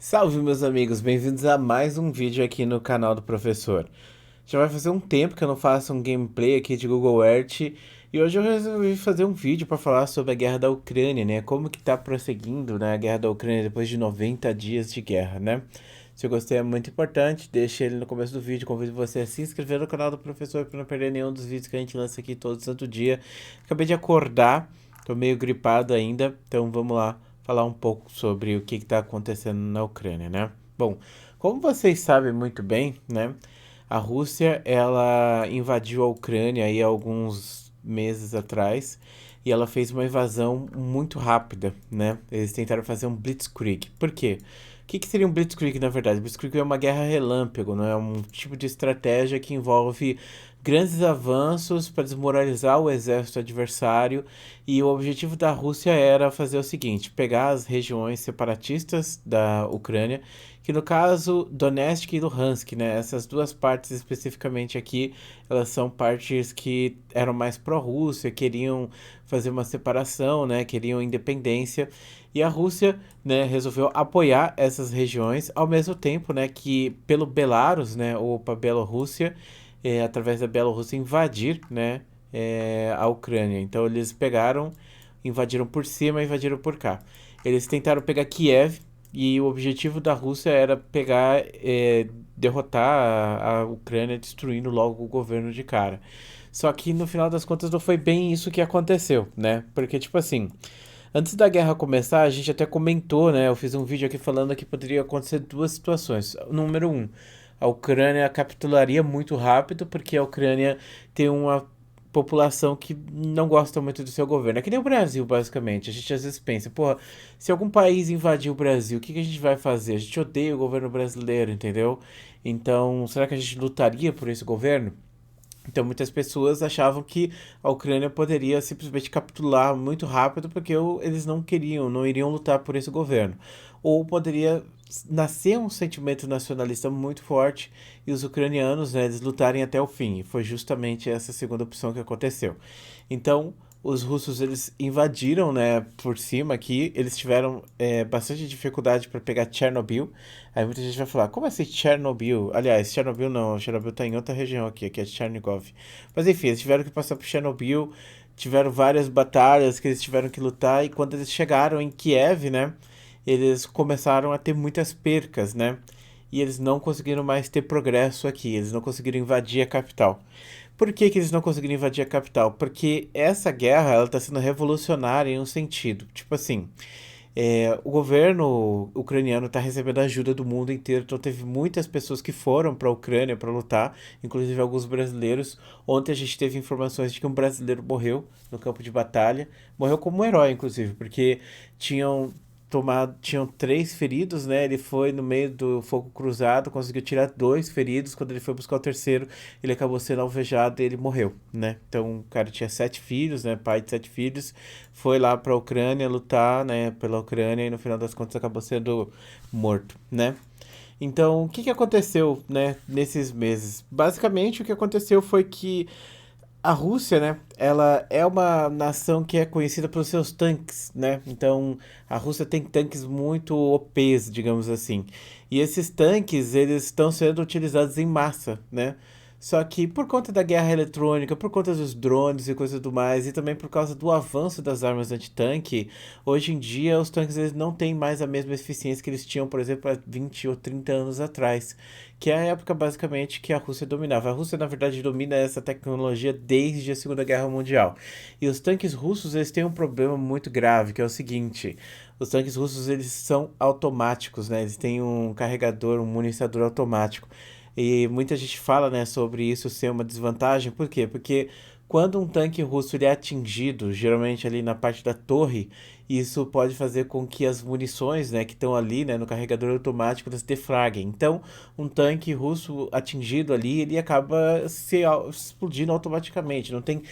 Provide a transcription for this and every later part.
Salve, meus amigos, bem-vindos a mais um vídeo aqui no canal do professor. Já vai fazer um tempo que eu não faço um gameplay aqui de Google Earth e hoje eu resolvi fazer um vídeo para falar sobre a guerra da Ucrânia, né? Como que tá prosseguindo, né, a guerra da Ucrânia depois de 90 dias de guerra, né? Se eu gostei é muito importante, deixe ele no começo do vídeo, convido você a se inscrever no canal do professor para não perder nenhum dos vídeos que a gente lança aqui todo santo dia. Acabei de acordar, tô meio gripado ainda, então vamos lá falar um pouco sobre o que está acontecendo na Ucrânia, né? Bom, como vocês sabem muito bem, né? A Rússia ela invadiu a Ucrânia aí há alguns meses atrás e ela fez uma invasão muito rápida, né? Eles tentaram fazer um blitzkrieg. Por quê? O que seria um blitzkrieg na verdade? Blitzkrieg é uma guerra relâmpago, não é um tipo de estratégia que envolve grandes avanços para desmoralizar o exército adversário e o objetivo da Rússia era fazer o seguinte: pegar as regiões separatistas da Ucrânia, que no caso Donetsk e Luhansk, né? Essas duas partes especificamente aqui, elas são partes que eram mais pró-Rússia, queriam fazer uma separação, né? Queriam independência. E a Rússia, né, resolveu apoiar essas regiões, ao mesmo tempo, né, que pelo Belarus, né, ou para Bielorrússia, através da Bielorrússia invadir, né, a Ucrânia. Então eles pegaram, invadiram por cima, invadiram por cá. Eles tentaram pegar Kiev e o objetivo da Rússia era pegar, derrotar a Ucrânia, destruindo logo o governo de cara. Só que no final das contas não foi bem isso que aconteceu, né? Porque tipo assim, antes da guerra começar, a gente até comentou, né? Eu fiz um vídeo aqui falando que poderia acontecer duas situações. Número um, a Ucrânia capitularia muito rápido, porque a Ucrânia tem uma população que não gosta muito do seu governo. É que nem o Brasil, basicamente. A gente às vezes pensa, porra, se algum país invadir o Brasil, o que a gente vai fazer? A gente odeia o governo brasileiro, entendeu? Então, será que a gente lutaria por esse governo? Então, muitas pessoas achavam que a Ucrânia poderia simplesmente capitular muito rápido porque eles não queriam, não iriam lutar por esse governo. Ou poderia nascer um sentimento nacionalista muito forte e os ucranianos, né, eles lutarem até o fim. E foi justamente essa segunda opção que aconteceu. Então, os russos eles invadiram, né, por cima aqui. Eles tiveram bastante dificuldade para pegar Chernobyl. Aí muita gente vai falar, como assim Chernobyl? Aliás, Chernobyl não, Chernobyl tá em outra região aqui, que é Chernigov. Mas enfim, eles tiveram que passar por Chernobyl, tiveram várias batalhas que eles tiveram que lutar, e quando eles chegaram em Kiev, né, eles começaram a ter muitas percas, né? E eles não conseguiram mais ter progresso aqui, eles não conseguiram invadir a capital. Por que eles não conseguiram invadir a capital? Porque essa guerra ela está sendo revolucionária em um sentido. Tipo assim, o governo ucraniano está recebendo ajuda do mundo inteiro, então teve muitas pessoas que foram para a Ucrânia para lutar, inclusive alguns brasileiros. Ontem a gente teve informações de que um brasileiro morreu no campo de batalha, morreu como um herói, inclusive, porque tinham três feridos, né? Ele foi no meio do fogo cruzado, conseguiu tirar dois feridos. Quando ele foi buscar o terceiro, ele acabou sendo alvejado e ele morreu, né? Então, o cara tinha sete filhos, né? Pai de sete filhos, foi lá para a Ucrânia lutar, né? Pela Ucrânia e no final das contas acabou sendo morto, né? Então, o que aconteceu, né, nesses meses? Basicamente, o que aconteceu foi que a Rússia, né, ela é uma nação que é conhecida pelos seus tanques, né? Então, a Rússia tem tanques muito OPs, digamos assim. E esses tanques, eles estão sendo utilizados em massa, né? Só que por conta da guerra eletrônica, por conta dos drones e coisas do mais, e também por causa do avanço das armas antitanque, hoje em dia os tanques eles não têm mais a mesma eficiência que eles tinham, por exemplo, há 20 ou 30 anos atrás, que é a época basicamente que a Rússia dominava. A Rússia, na verdade, domina essa tecnologia desde a Segunda Guerra Mundial. E os tanques russos, eles têm um problema muito grave, que é o seguinte: os tanques russos, eles são automáticos, né? Eles têm um carregador, um municiador automático. E muita gente fala, né, sobre isso ser uma desvantagem. Por quê? Porque quando um tanque russo ele é atingido, geralmente ali na parte da torre, isso pode fazer com que as munições, né, que estão ali, né, no carregador automático, elas defraguem. Então, um tanque russo atingido ali, ele acaba explodindo automaticamente. Não tem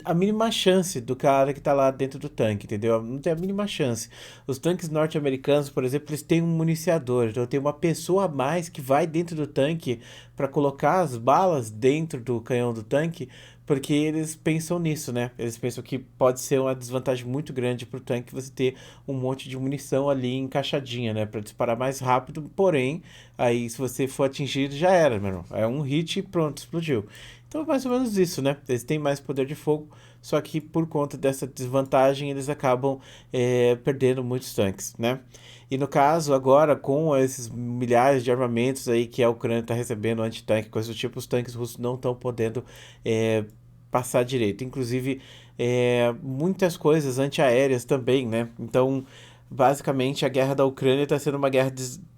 a mínima chance do cara que está lá dentro do tanque, entendeu? Não tem a mínima chance. Os tanques norte-americanos, por exemplo, eles têm um municiador. Então, tem uma pessoa a mais que vai dentro do tanque para colocar as balas dentro do canhão do tanque porque eles pensam nisso, né? Eles pensam que pode ser uma desvantagem muito grande pro tanque você ter um monte de munição ali encaixadinha, né? Pra disparar mais rápido, porém, aí se você for atingido, já era, meu irmão. É um hit e pronto, explodiu. Então é mais ou menos isso, né? Eles têm mais poder de fogo, só que por conta dessa desvantagem eles acabam perdendo muitos tanques, né? E no caso, agora, com esses milhares de armamentos aí que a Ucrânia está recebendo, antitanque, coisas do tipo, os tanques russos não estão podendo é, passar direito. Inclusive, muitas coisas antiaéreas também, né? Então, basicamente, a guerra da Ucrânia está sendo uma guerra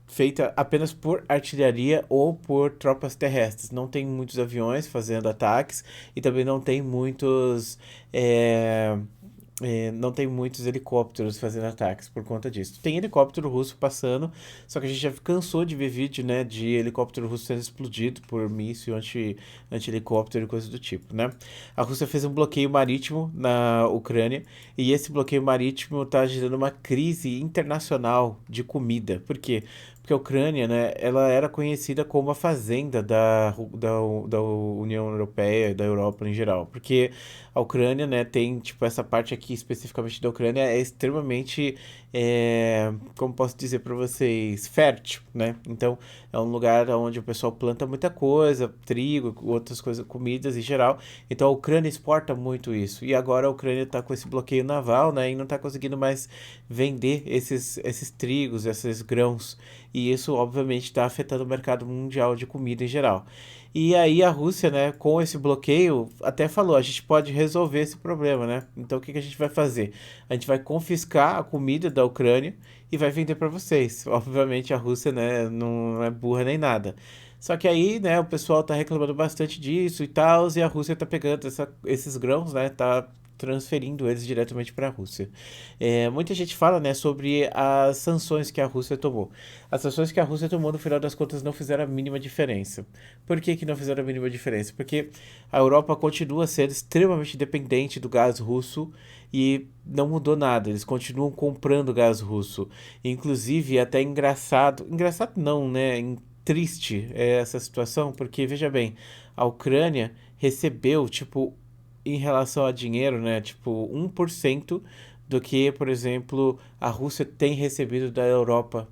feita apenas por artilharia ou por tropas terrestres. Não tem muitos aviões fazendo ataques e também não tem muitos. Não tem muitos helicópteros fazendo ataques por conta disso. Tem helicóptero russo passando, só que a gente já cansou de ver vídeo, né, de helicóptero russo sendo explodido por míssil anti-helicóptero e coisa do tipo, né? A Rússia fez um bloqueio marítimo na Ucrânia e esse bloqueio marítimo está gerando uma crise internacional de comida. Por quê? Porque a Ucrânia, né, ela era conhecida como a fazenda da União Europeia, da Europa em geral, porque a Ucrânia, né, tem, tipo, essa parte aqui especificamente da Ucrânia é extremamente, como posso dizer para vocês, fértil, né? Então, é um lugar onde o pessoal planta muita coisa, trigo, outras coisas, comidas em geral. Então, a Ucrânia exporta muito isso. E agora a Ucrânia está com esse bloqueio naval, né, e não está conseguindo mais vender esses trigos, esses grãos. E isso, obviamente, está afetando o mercado mundial de comida em geral. E aí a Rússia, né, com esse bloqueio, até falou, a gente pode resolver esse problema, né? Então o que que a gente vai fazer? A gente vai confiscar a comida da Ucrânia e vai vender para vocês. Obviamente a Rússia, né, não é burra nem nada. Só que aí, né, o pessoal tá reclamando bastante disso e tal, e a Rússia tá pegando esses grãos, né, tá transferindo eles diretamente para a Rússia. Muita gente fala, né, sobre as sanções que a Rússia tomou. As sanções que a Rússia tomou, no final das contas, não fizeram a mínima diferença. Por que que não fizeram a mínima diferença? Porque a Europa continua sendo extremamente dependente do gás russo e não mudou nada. Eles continuam comprando gás russo. Inclusive, é até engraçado, engraçado não, né, triste essa situação, porque veja bem, a Ucrânia recebeu, tipo, em relação a dinheiro, né, tipo, 1% do que, por exemplo, a Rússia tem recebido da Europa.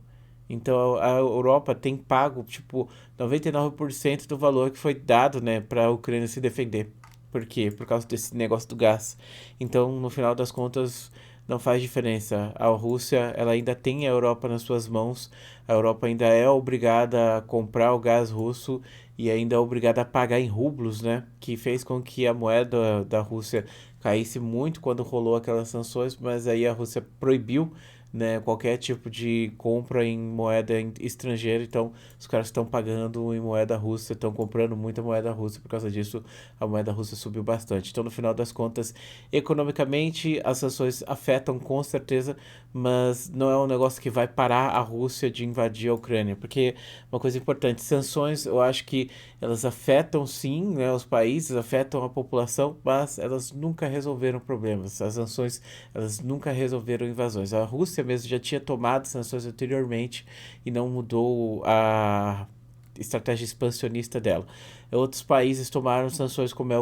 Então a Europa tem pago, tipo, 99% do valor que foi dado, né, para a Ucrânia se defender. Por quê? Por causa desse negócio do gás. Então, no final das contas, não faz diferença. A Rússia, ela ainda tem a Europa nas suas mãos. A Europa ainda é obrigada a comprar o gás russo e ainda é obrigada a pagar em rublos, né? Que fez com que a moeda da Rússia caísse muito quando rolou aquelas sanções, mas aí a Rússia proibiu, né, qualquer tipo de compra em moeda estrangeira, então os caras estão pagando em moeda russa, estão comprando muita moeda russa, por causa disso a moeda russa subiu bastante. Então, no final das contas, economicamente, as sanções afetam com certeza, mas não é um negócio que vai parar a Rússia de invadir a Ucrânia, porque uma coisa importante, sanções, eu acho que elas afetam sim, né, os países, afetam a população, mas elas nunca resolveram problemas. As sanções, elas nunca resolveram invasões. A Rússia mesmo já tinha tomado sanções anteriormente e não mudou a estratégia expansionista dela. Outros países tomaram sanções, como é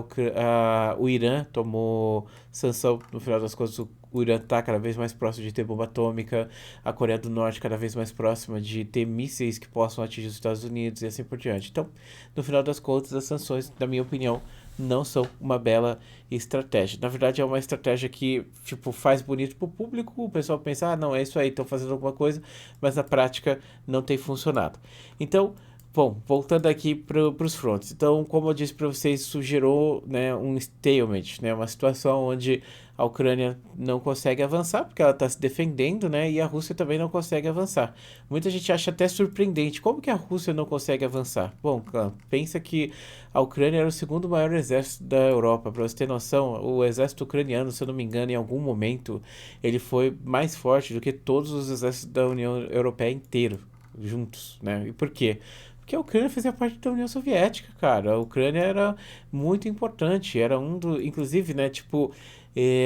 o Irã tomou sanção, no final das contas, o Irã está cada vez mais próximo de ter bomba atômica, a Coreia do Norte cada vez mais próxima de ter mísseis que possam atingir os Estados Unidos e assim por diante. Então, no final das contas, as sanções, na minha opinião, não são uma bela estratégia. Na verdade, é uma estratégia que, tipo, faz bonito pro público, o pessoal pensa, ah, não, é isso aí, estão fazendo alguma coisa, mas na prática não tem funcionado. Então, bom, voltando aqui para os fronts. Então, como eu disse para vocês, isso gerou, né, um stalemate, né, uma situação onde a Ucrânia não consegue avançar, porque ela está se defendendo, né, e a Rússia também não consegue avançar. Muita gente acha até surpreendente, como que a Rússia não consegue avançar? Bom, pensa que a Ucrânia era o segundo maior exército da Europa. Para você ter noção, o exército ucraniano, se eu não me engano, em algum momento, ele foi mais forte do que todos os exércitos da União Europeia inteiro, juntos, né? E por quê? Porque a Ucrânia fazia parte da União Soviética, cara. A Ucrânia era muito importante, era um do, inclusive, né, tipo,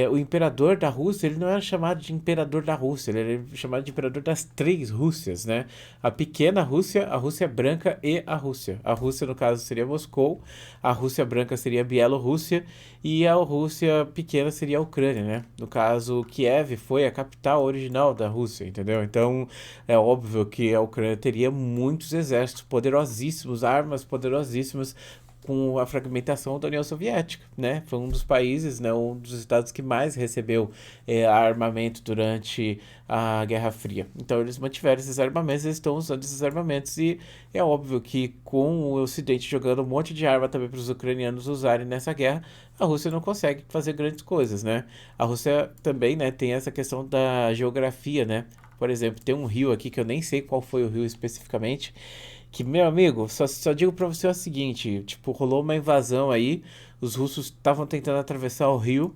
O imperador da Rússia, ele não era chamado de imperador da Rússia, ele era chamado de imperador das três Rússias, né? A pequena Rússia, a Rússia branca e a Rússia. A Rússia, no caso, seria Moscou, a Rússia branca seria a Bielorrússia e a Rússia pequena seria a Ucrânia, né? No caso, Kiev foi a capital original da Rússia, entendeu? Então, é óbvio que a Ucrânia teria muitos exércitos poderosíssimos, armas poderosíssimas, com a fragmentação da União Soviética, né? Foi um dos países, né, um dos estados que mais recebeu armamento durante a Guerra Fria. Então eles mantiveram esses armamentos, eles estão usando esses armamentos e é óbvio que com o Ocidente jogando um monte de arma também para os ucranianos usarem nessa guerra, a Rússia não consegue fazer grandes coisas, né? A Rússia também, né, tem essa questão da geografia, né? Por exemplo, tem um rio aqui que eu nem sei qual foi o rio especificamente, que, meu amigo, só digo pra você o seguinte, tipo, rolou uma invasão aí, os russos estavam tentando atravessar o rio,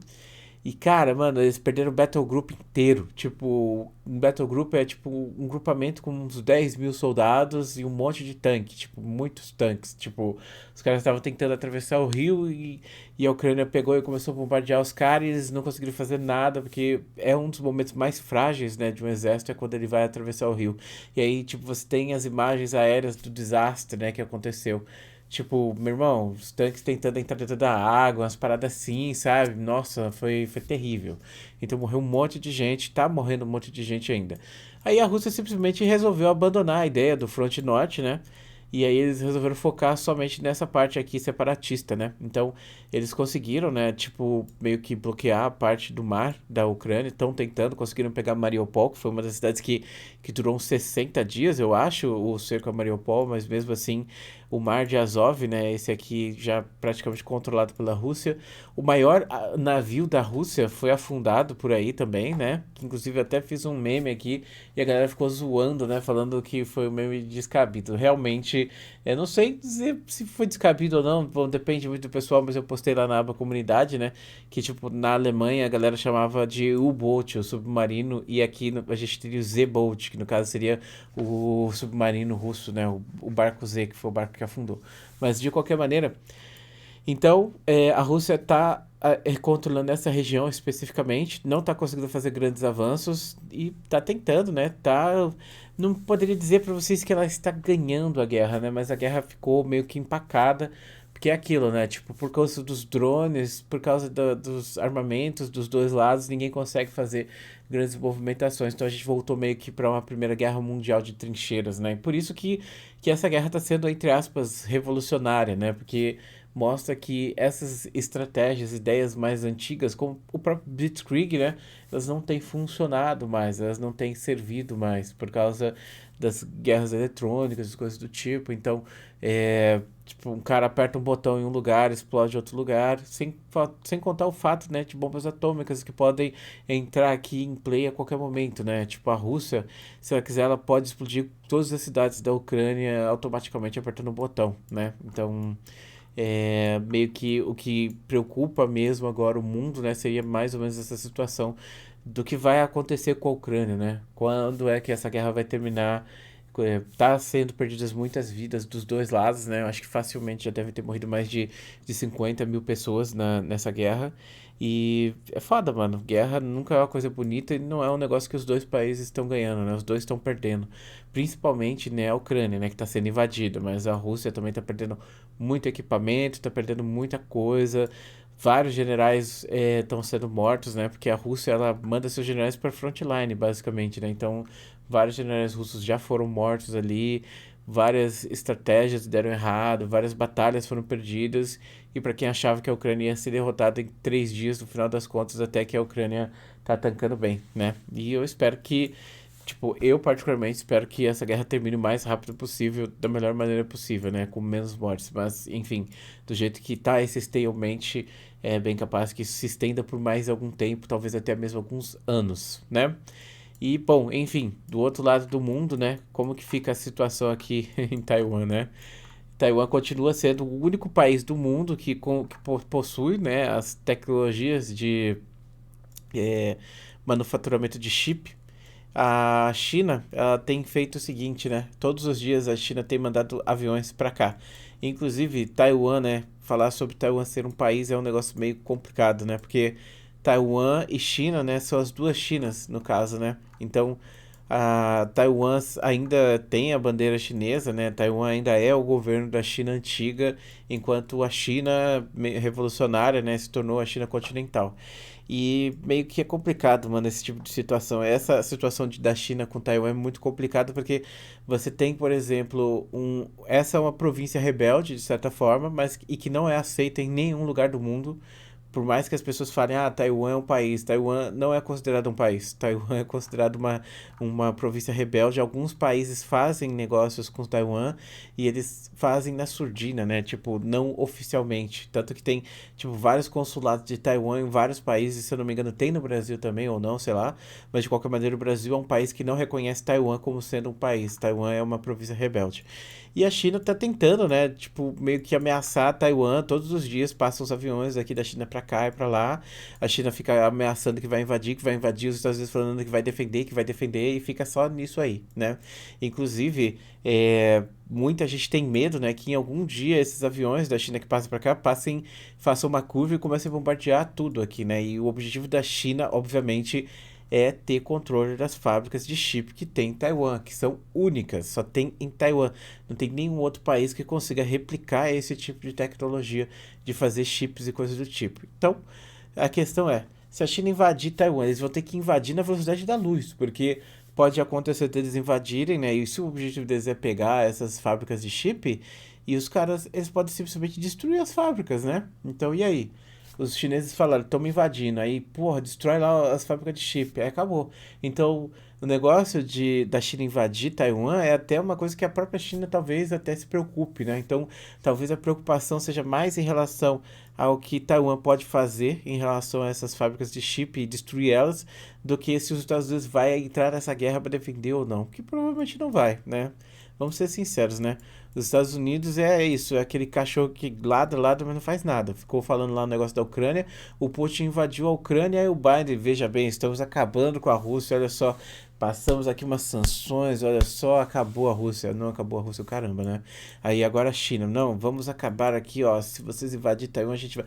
e, cara, mano, eles perderam o Battle Group inteiro. Tipo, um Battle Group é tipo um grupamento com uns 10 mil soldados e um monte de tanque. Tipo, muitos tanques. Tipo, os caras estavam tentando atravessar o rio e a Ucrânia pegou e começou a bombardear os caras e eles não conseguiram fazer nada, porque é um dos momentos mais frágeis, né, de um exército, é quando ele vai atravessar o rio. E aí, tipo, você tem as imagens aéreas do desastre, né, que aconteceu. Tipo, meu irmão, os tanques tentando entrar dentro da água, umas paradas assim, sabe? Nossa, foi terrível. Então morreu um monte de gente, tá morrendo um monte de gente ainda. Aí a Rússia simplesmente resolveu abandonar a ideia do fronte norte, né? E aí eles resolveram focar somente nessa parte aqui separatista, né? Então eles conseguiram, né, tipo, meio que bloquear a parte do mar da Ucrânia, estão tentando, conseguiram pegar Mariupol, que foi uma das cidades que durou uns 60 dias, eu acho, o cerco a Mariupol, mas mesmo assim o mar de Azov, né, esse aqui já praticamente controlado pela Rússia. O maior navio da Rússia foi afundado por aí também, né? Que inclusive até fiz um meme aqui e a galera ficou zoando, né, falando que foi um meme descabido. Realmente, eu não sei dizer se foi descabido ou não, bom, depende muito do pessoal, mas eu postei lá na aba comunidade, né, que tipo na Alemanha a galera chamava de U-Boot, o submarino, e aqui a gente teria o Z-Boat, que no caso seria o submarino russo, né, o barco Z, que foi o barco que afundou. Mas de qualquer maneira, então a Rússia está controlando essa região especificamente, não está conseguindo fazer grandes avanços e está tentando, né? Não poderia dizer para vocês que ela está ganhando a guerra, né? Mas a guerra ficou meio que empacada, porque é aquilo, né? Tipo, por causa dos drones, por causa dos armamentos dos dois lados, ninguém consegue fazer grandes movimentações. Então a gente voltou meio que para uma primeira guerra mundial de trincheiras, né? E por isso que essa guerra está sendo, entre aspas, revolucionária, né? Porque mostra que essas estratégias, ideias mais antigas, como o próprio Blitzkrieg, né, elas não têm funcionado mais, elas não têm servido mais por causa das guerras eletrônicas, coisas do tipo. Então, tipo, um cara aperta um botão em um lugar, explode em outro lugar, sem contar o fato, né, de bombas atômicas que podem entrar aqui em play a qualquer momento, né? Tipo, a Rússia, se ela quiser, ela pode explodir todas as cidades da Ucrânia automaticamente apertando um botão, né? Então, meio que o que preocupa mesmo agora o mundo, né, seria mais ou menos essa situação do que vai acontecer com a Ucrânia, né? Quando é que essa guerra vai terminar? Tá sendo perdidas muitas vidas dos dois lados, né? Eu acho que facilmente já deve ter morrido mais de 50 mil pessoas nessa guerra. E é foda, mano. Guerra nunca é uma coisa bonita e não é um negócio que os dois países estão ganhando, né? Os dois estão perdendo. Principalmente, né, a Ucrânia, né, que tá sendo invadida, mas a Rússia também tá perdendo muito equipamento, tá perdendo muita coisa. Vários generais estão sendo mortos, né? Porque a Rússia ela manda seus generais para frontline, basicamente, né? Então, vários generais russos já foram mortos ali, várias estratégias deram errado, várias batalhas foram perdidas. E para quem achava que a Ucrânia ia ser derrotada em 3 dias, no final das contas, até que a Ucrânia tá tancando bem, né? E eu espero que tipo, eu particularmente espero que essa guerra termine o mais rápido possível, da melhor maneira possível, né? Com menos mortes. Mas, enfim, do jeito que tá esse stalemate, é bem capaz que isso se estenda por mais algum tempo, talvez até mesmo alguns anos, né? E, bom, enfim, do outro lado do mundo, né? Como que fica a situação aqui em Taiwan, né? Taiwan continua sendo o único país do mundo que possui, né, as tecnologias de é, manufaturamento de chip. A China, ela tem feito o seguinte, né? Todos os dias a China tem mandado aviões para cá. Inclusive, Taiwan, né? Falar sobre Taiwan ser um país é um negócio meio complicado, né? Porque Taiwan e China, né, são as duas Chinas, no caso, né? Então, a Taiwan ainda tem a bandeira chinesa, né? Taiwan ainda é o governo da China antiga, enquanto a China revolucionária, né, se tornou a China continental. E meio que é complicado, mano, esse tipo de situação. Essa situação da China com Taiwan é muito complicada porque você tem, por exemplo, essa é uma província rebelde, de certa forma, mas e que não é aceita em nenhum lugar do mundo. Por mais que as pessoas falem, ah, Taiwan é um país, Taiwan não é considerado um país, Taiwan é considerado uma província rebelde. Alguns países fazem negócios com Taiwan e eles fazem na surdina, né? Tipo, não oficialmente. Tanto que tem, tipo, vários consulados de Taiwan em vários países, se eu não me engano, tem no Brasil também, ou não, sei lá. Mas de qualquer maneira, o Brasil é um país que não reconhece Taiwan como sendo um país. Taiwan é uma província rebelde. E a China tá tentando, né, tipo, meio que ameaçar Taiwan. Todos os dias passam os aviões aqui da China pra cá e pra lá. A China fica ameaçando que vai invadir, os Estados Unidos falando que vai defender, e fica só nisso aí, né? Inclusive, muita gente tem medo, né, que em algum dia esses aviões da China que passam pra cá façam uma curva e comecem a bombardear tudo aqui, né? E o objetivo da China, obviamente, é ter controle das fábricas de chip que tem em Taiwan, que são únicas, só tem em Taiwan. Não tem nenhum outro país que consiga replicar esse tipo de tecnologia de fazer chips e coisas do tipo. Então, a questão é, se a China invadir Taiwan, eles vão ter que invadir na velocidade da luz, porque pode acontecer deles invadirem, né? E se o objetivo deles é pegar essas fábricas de chip, e os caras, eles podem simplesmente destruir as fábricas, né? Então, e aí? Os chineses falaram, estão me invadindo. Aí, porra, destrói lá as fábricas de chip. Aí acabou. Então, o negócio da China invadir Taiwan é até uma coisa que a própria China talvez até se preocupe, né? Então, talvez a preocupação seja mais em relação ao que Taiwan pode fazer em relação a essas fábricas de chip e destruir elas, do que se os Estados Unidos vai entrar nessa guerra para defender ou não. Que provavelmente não vai, né? Vamos ser sinceros, né? Os Estados Unidos é isso, é aquele cachorro que ladra, mas não faz nada. Ficou falando lá no negócio da Ucrânia, o Putin invadiu a Ucrânia e o Biden, veja bem, estamos acabando com a Rússia, olha só, passamos aqui umas sanções, olha só, acabou a Rússia. Não acabou a Rússia, caramba, né? Aí agora a China, não, vamos acabar aqui, ó, se vocês invadirem Taiwan, a gente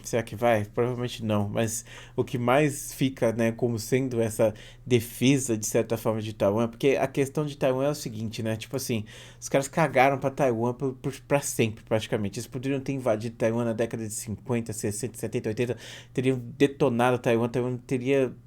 será que vai? Provavelmente não, mas o que mais fica, né, como sendo essa defesa, de certa forma, de Taiwan, porque a questão de Taiwan é o seguinte, né, tipo assim, os caras cagaram pra Taiwan pra sempre, praticamente. Eles poderiam ter invadido Taiwan na década de 50, 60, 70, 80, teriam detonado Taiwan,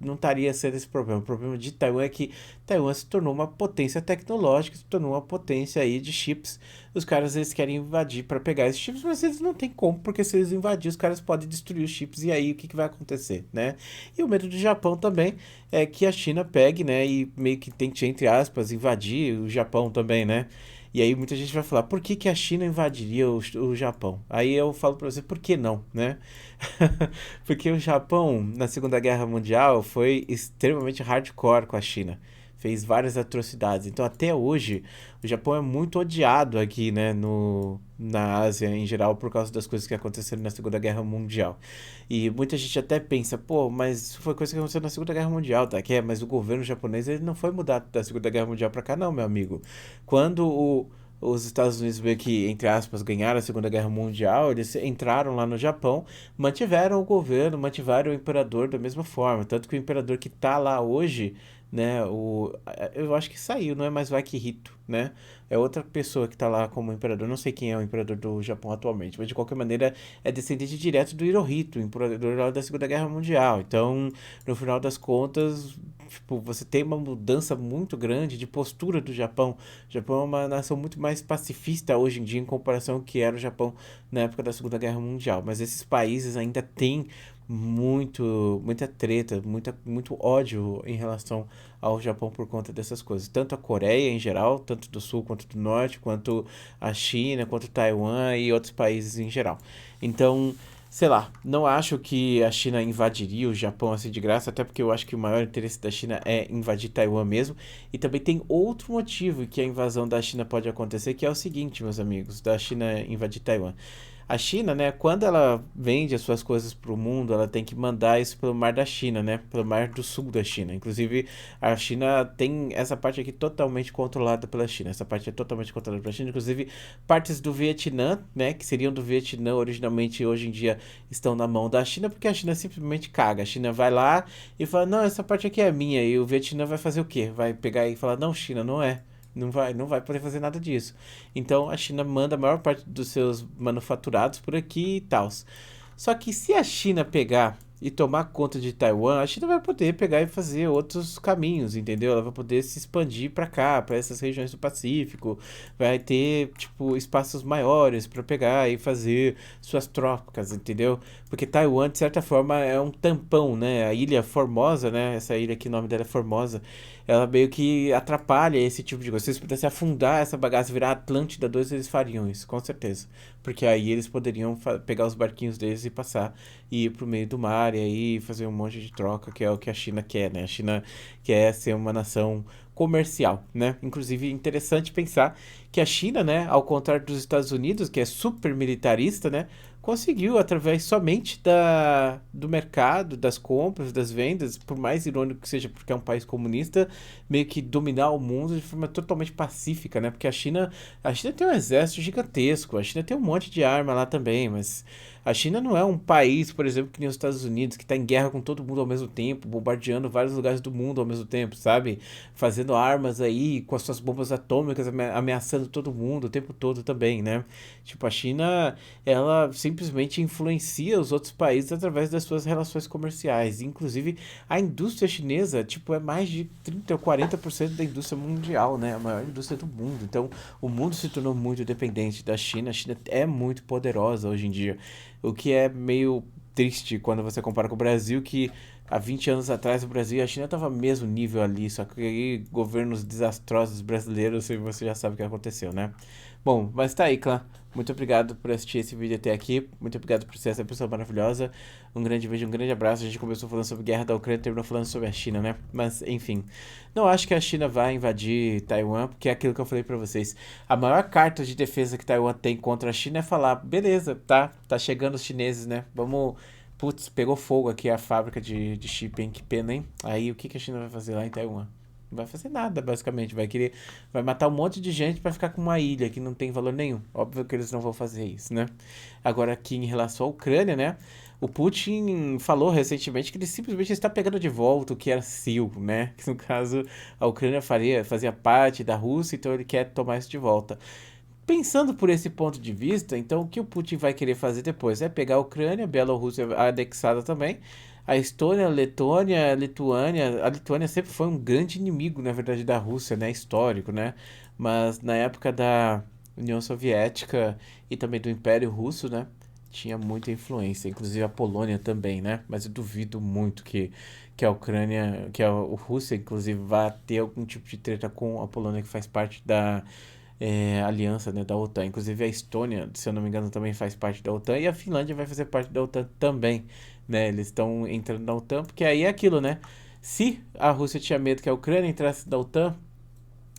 não estaria sendo esse problema. O problema de Taiwan é que Taiwan se tornou uma potência tecnológica, se tornou uma potência aí de chips. Os caras, eles querem invadir para pegar esses chips, mas eles não têm como, porque se eles invadirem, os caras podem destruir os chips, e aí o que, que vai acontecer, né? E o medo do Japão também é que a China pegue, né, e meio que tente, entre aspas, invadir o Japão também, né? E aí muita gente vai falar, por que, que a China invadiria o Japão? Aí eu falo pra você, por que não, né? Porque o Japão, na Segunda Guerra Mundial, foi extremamente hardcore com a China. Fez várias atrocidades. Então, até hoje, o Japão é muito odiado aqui, né, na Ásia em geral, por causa das coisas que aconteceram na Segunda Guerra Mundial. E muita gente até pensa, pô, mas isso foi coisa que aconteceu na Segunda Guerra Mundial, tá? Mas o governo japonês, ele não foi mudado da Segunda Guerra Mundial pra cá, não, meu amigo. Quando os Estados Unidos meio que, entre aspas, ganharam a Segunda Guerra Mundial, eles entraram lá no Japão, mantiveram o governo, mantiveram o imperador da mesma forma. Tanto que o imperador que tá lá hoje, né, eu acho que saiu, não é mais o Akihito, né? É outra pessoa que tá lá como imperador. Não sei quem é o imperador do Japão atualmente, mas de qualquer maneira é descendente direto do Hirohito, imperador lá da Segunda Guerra Mundial. Então, no final das contas, tipo, você tem uma mudança muito grande de postura do Japão. O Japão é uma nação muito mais pacifista hoje em dia em comparação ao que era o Japão na época da Segunda Guerra Mundial. Mas esses países ainda têm muita treta, muito ódio em relação ao Japão por conta dessas coisas. Tanto a Coreia em geral, tanto do Sul quanto do Norte, quanto a China, quanto Taiwan e outros países em geral. Então, sei lá, não acho que a China invadiria o Japão assim de graça, até porque eu acho que o maior interesse da China é invadir Taiwan mesmo. E também tem outro motivo que a invasão da China pode acontecer, que é o seguinte, meus amigos, da China invadir Taiwan. A China, né, quando ela vende as suas coisas para o mundo, ela tem que mandar isso pelo Mar da China, né, pelo Mar do Sul da China. Inclusive, a China tem essa parte aqui totalmente controlada pela China. Essa parte é totalmente controlada pela China. Inclusive, partes do Vietnã, né, que seriam do Vietnã originalmente, hoje em dia estão na mão da China, porque a China simplesmente caga. A China vai lá e fala, não, essa parte aqui é minha. E o Vietnã vai fazer o quê? Vai pegar e falar, não, China, não é. Não vai poder fazer nada disso. Então a China manda a maior parte dos seus manufaturados por aqui e tal. Só que se a China pegar e tomar conta de Taiwan, a China vai poder pegar e fazer outros caminhos, entendeu? Ela vai poder se expandir para cá, para essas regiões do Pacífico, vai ter tipo espaços maiores para pegar e fazer suas trocas, entendeu? Porque Taiwan de certa forma é um tampão, né? A ilha Formosa, né? Essa ilha aqui, o nome dela é Formosa, ela meio que atrapalha esse tipo de coisa. Se eles pudessem afundar essa bagaça e virar Atlântida 2, eles fariam isso, com certeza. Porque aí eles poderiam pegar os barquinhos deles e passar e ir pro meio do mar e aí fazer um monte de troca, que é o que a China quer, né? A China quer ser uma nação comercial, né? Inclusive, interessante pensar que a China, né, ao contrário dos Estados Unidos, que é super militarista, né, conseguiu, através somente do mercado, das compras, das vendas, por mais irônico que seja, porque é um país comunista, meio que dominar o mundo de forma totalmente pacífica, né? Porque a China tem um exército gigantesco, a China tem um monte de arma lá também, mas a China não é um país, por exemplo, que nem os Estados Unidos, que está em guerra com todo mundo ao mesmo tempo, bombardeando vários lugares do mundo ao mesmo tempo, sabe? Fazendo armas aí com as suas bombas atômicas, ameaçando todo mundo o tempo todo também, né? Tipo, a China, ela simplesmente influencia os outros países através das suas relações comerciais. Inclusive, a indústria chinesa, tipo, é mais de 30 ou 40% da indústria mundial, né? A maior indústria do mundo. Então, o mundo se tornou muito dependente da China. A China é muito poderosa hoje em dia. O que é meio triste quando você compara com o Brasil, que há 20 anos atrás o Brasil e a China estavam no mesmo nível ali, só que aí governos desastrosos brasileiros, você já sabe o que aconteceu, né? Bom, mas tá aí, clã. Muito obrigado por assistir esse vídeo até aqui. Muito obrigado por ser essa pessoa maravilhosa. Um grande beijo, um grande abraço. A gente começou falando sobre a guerra da Ucrânia e terminou falando sobre a China, né? Mas, enfim. Não acho que a China vai invadir Taiwan, porque é aquilo que eu falei pra vocês. A maior carta de defesa que Taiwan tem contra a China é falar: beleza, tá chegando os chineses, né? Vamos. Putz, pegou fogo aqui a fábrica de chip, hein? Que pena, hein? Aí o que a China vai fazer lá em Taiwan? Não vai fazer nada, basicamente. Vai matar um monte de gente pra ficar com uma ilha que não tem valor nenhum. Óbvio que eles não vão fazer isso, né? Agora, aqui em relação à Ucrânia, né? O Putin falou recentemente que ele simplesmente está pegando de volta o que era seu, né? Que no caso a Ucrânia fazia parte da Rússia, então ele quer tomar isso de volta. Pensando por esse ponto de vista, então o que o Putin vai querer fazer depois é pegar a Ucrânia, a Bielorrússia anexada também, a Estônia, a Letônia, a Lituânia. A Lituânia sempre foi um grande inimigo, na verdade, da Rússia, né? Histórico, né? Mas na época da União Soviética e também do Império Russo, né? Tinha muita influência, inclusive a Polônia também, né? Mas eu duvido muito que a Ucrânia, que a Rússia, inclusive, vá ter algum tipo de treta com a Polônia, que faz parte da aliança, né, da OTAN. Inclusive a Estônia, se eu não me engano, também faz parte da OTAN e a Finlândia vai fazer parte da OTAN também, né? Eles estão entrando na OTAN porque aí é aquilo, né? Se a Rússia tinha medo que a Ucrânia entrasse na OTAN,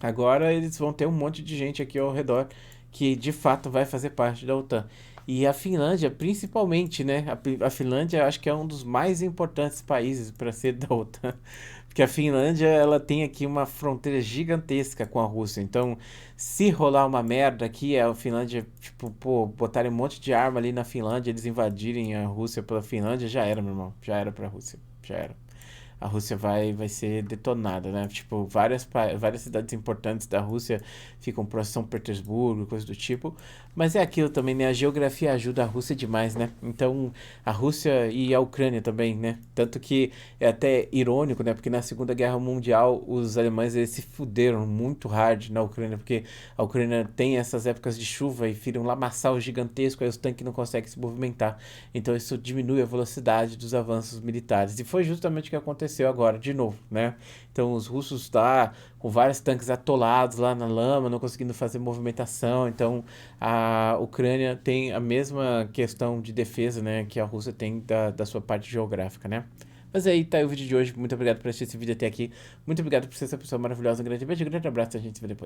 agora eles vão ter um monte de gente aqui ao redor que de fato vai fazer parte da OTAN. E a Finlândia, principalmente, né? A Finlândia acho que é um dos mais importantes países para ser da OTAN. Porque a Finlândia, ela tem aqui uma fronteira gigantesca com a Rússia. Então, se rolar uma merda aqui, a Finlândia, tipo, pô, botarem um monte de arma ali na Finlândia, eles invadirem a Rússia pela Finlândia, já era, meu irmão. Já era pra Rússia. Já era. A Rússia vai ser detonada, né? Tipo, várias cidades importantes da Rússia ficam próximas a São Petersburgo, coisa do tipo. Mas é aquilo também, né? A geografia ajuda a Rússia demais, né? Então, a Rússia e a Ucrânia também, né? Tanto que é até irônico, né? Porque na Segunda Guerra Mundial, os alemães eles se fuderam muito hard na Ucrânia, porque a Ucrânia tem essas épocas de chuva e viram um lamaçal gigantesco, aí os tanques não conseguem se movimentar. Então, isso diminui a velocidade dos avanços militares. E foi justamente o que aconteceu agora, de novo, né? Então os russos lá com vários tanques atolados lá na lama, não conseguindo fazer movimentação. Então a Ucrânia tem a mesma questão de defesa, né, que a Rússia tem da sua parte geográfica, né? Mas aí tá aí o vídeo de hoje. Muito obrigado por assistir esse vídeo até aqui. Muito obrigado por ser essa pessoa maravilhosa. Um grande beijo, um grande abraço. A gente se vê depois.